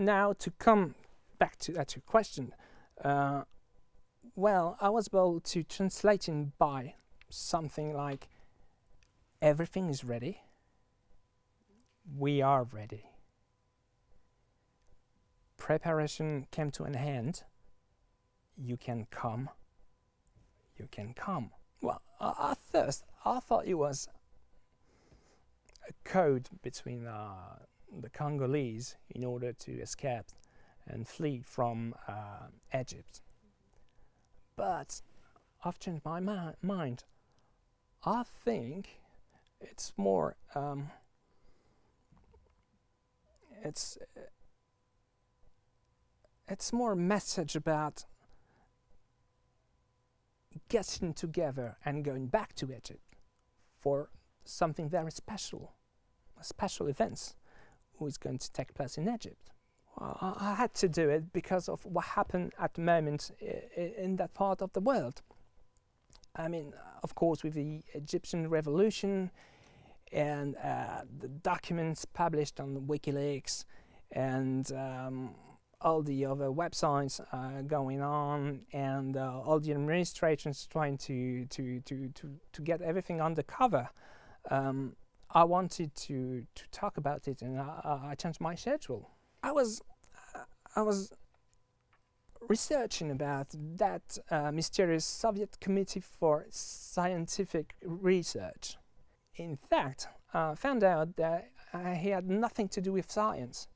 Now to come back to your question, well, I was able to translate in by something like, everything is ready, we are ready. Preparation came to an end, you can come, you can come. Well, at first I thought it was a code between the Congolese in order to escape and flee from Egypt. But I've changed my mind. I think it's more it's more a message about getting together and going back to Egypt for something very special, a special events which is going to take place in Egypt. Well, I had to do it because of what happened at the moment in that part of the world. I mean, of course, with the Egyptian revolution and the documents published on WikiLeaks and all the other websites going on, and all the administrations trying to get everything undercover. I wanted to talk about it, and I changed my schedule. I was researching about that mysterious Soviet Committee for Scientific Research. In fact, I found out that he had nothing to do with science.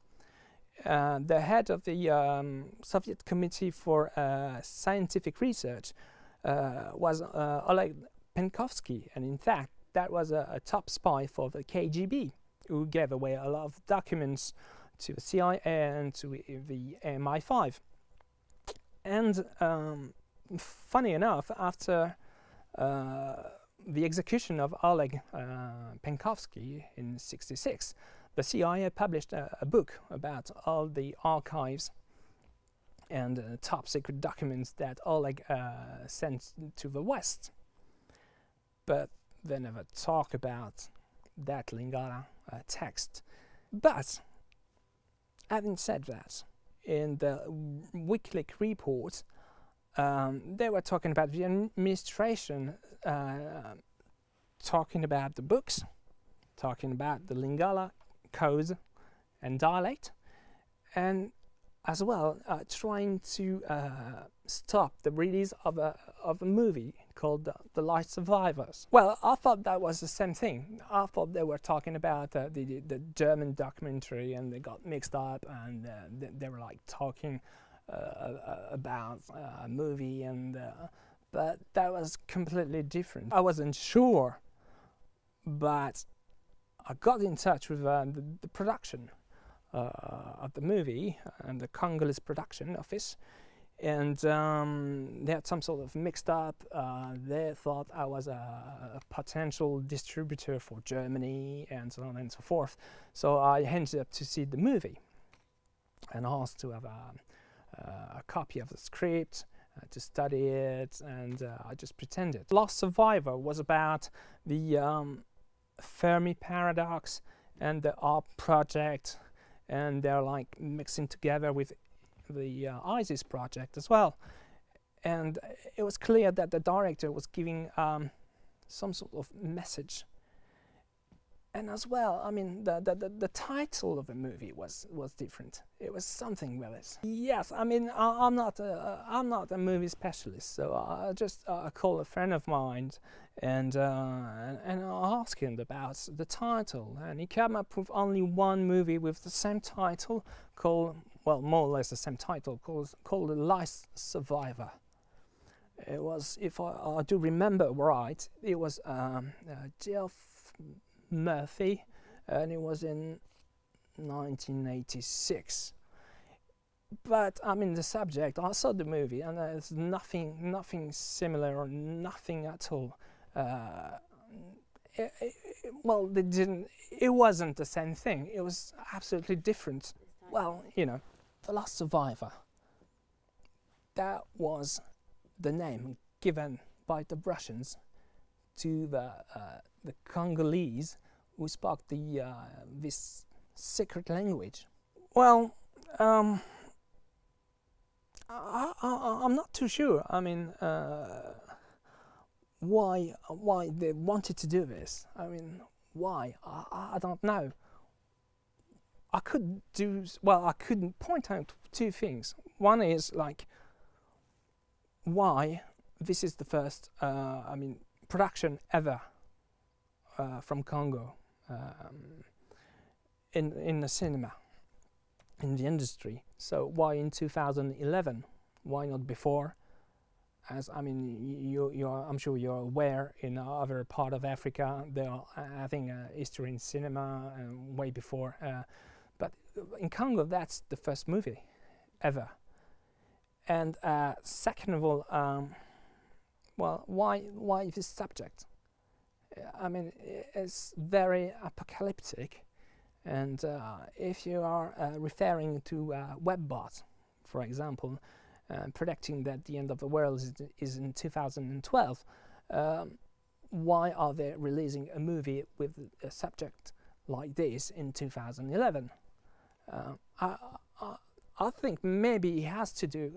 The head of the Soviet Committee for Scientific Research was Oleg Penkovsky, and in fact that was a top spy for the KGB, who gave away a lot of documents to the CIA and to the MI5. And funny enough, after the execution of Oleg Penkovsky in '66, the CIA published a book about all the archives and top secret documents that Oleg sent to the West. But they never talk about that Lingala text. But having said that, in the WikiLeaks report, they were talking about the administration, talking about the books, talking about the Lingala codes and dialect, and as well trying to stop the release of a movie called The Last Survivors. Well, I thought that was the same thing. I thought they were talking about the German documentary, and they got mixed up, and they were like talking about a movie, and but that was completely different. I wasn't sure, but I got in touch with the production of the movie and the Congolese production office, and they had some sort of mixed up. They thought I was a potential distributor for Germany and so on and so forth. So I ended up to see the movie and asked to have a copy of the script, to study it, and I just pretended. Last Survivor was about the Fermi paradox and the art project, and they're like mixing together with the ISIS project as well. And it was clear that the director was giving some sort of message. And as well, I mean, the title of the movie was different. It was something with it. Yes, I mean, I'm not a movie specialist, so I just called a friend of mine and I asked him about the title, and he came up with only one movie with the same title, called, well, more or less the same title, called The Last Survivor. It was, if I do remember right, it was Geoff Murphy, and it was in 1986. But I mean, the subject, I saw the movie, and there's nothing similar, or nothing at all. Well, it wasn't the same thing. It was absolutely different. Well, you know, The Last Survivor, that was the name given by the Russians to the Congolese who spoke this secret language. Well, I'm not too sure. I mean, why they wanted to do this? I mean, why? I don't know. I couldn't point out two things. One is like why this is the first, production ever from Congo in the cinema, in the industry. So why in 2011? Why not before? As I mean, I'm sure you're aware, in other part of Africa there are, I think, history in cinema way before. But in Congo, that's the first movie ever. And second of all, why this subject? I mean, it's very apocalyptic, and if you are referring to webbots, for example, predicting that the end of the world is in 2012, why are they releasing a movie with a subject like this in 2011? I think maybe it has to do.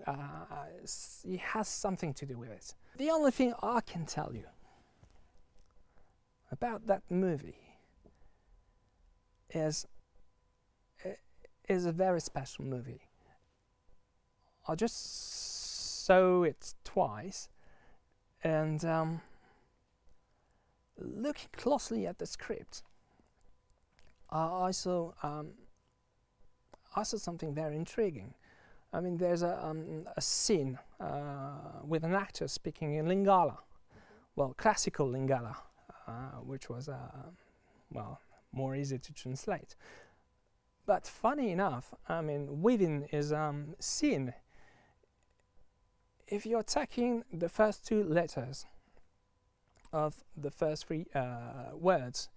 It has something to do with it. The only thing I can tell you about that movie is a very special movie. I just saw it twice, and looking closely at the script, I saw something very intriguing. I mean, there's a scene with an actor speaking in Lingala, well, classical Lingala, which was more easy to translate. But funny enough, I mean, within his scene, if you're taking the first two letters of the first three words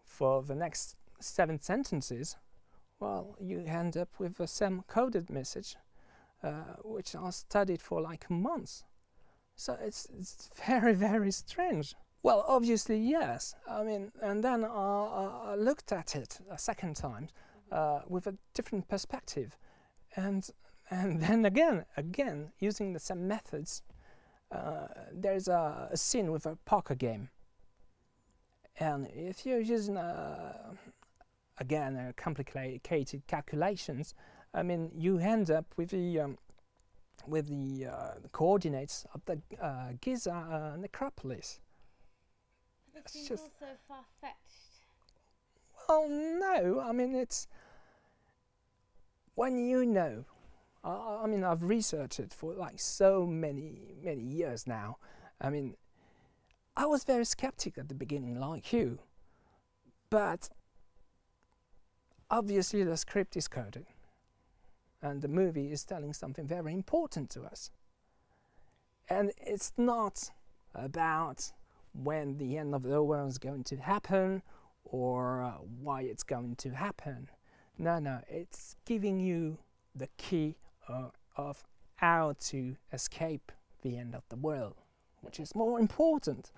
for the next 7 sentences, well, you end up with the same coded message, which I studied for like months. So it's very, very strange. Well, obviously, yes. I mean, and then I looked at it a second time with a different perspective, and then again using the same methods. There's a scene with a poker game, and if you're using again complicated calculations, I mean, you end up with the coordinates of the Giza necropolis. It seems also far-fetched. Well, no, I mean, it's when you know. I mean, I've researched it for like so many years now. I mean, I was very skeptic at the beginning, like you, but obviously the script is coded, and the movie is telling something very important to us. And it's not about when the end of the world is going to happen or why it's going to happen. No, it's giving you the key of how to escape the end of the world, which is more important.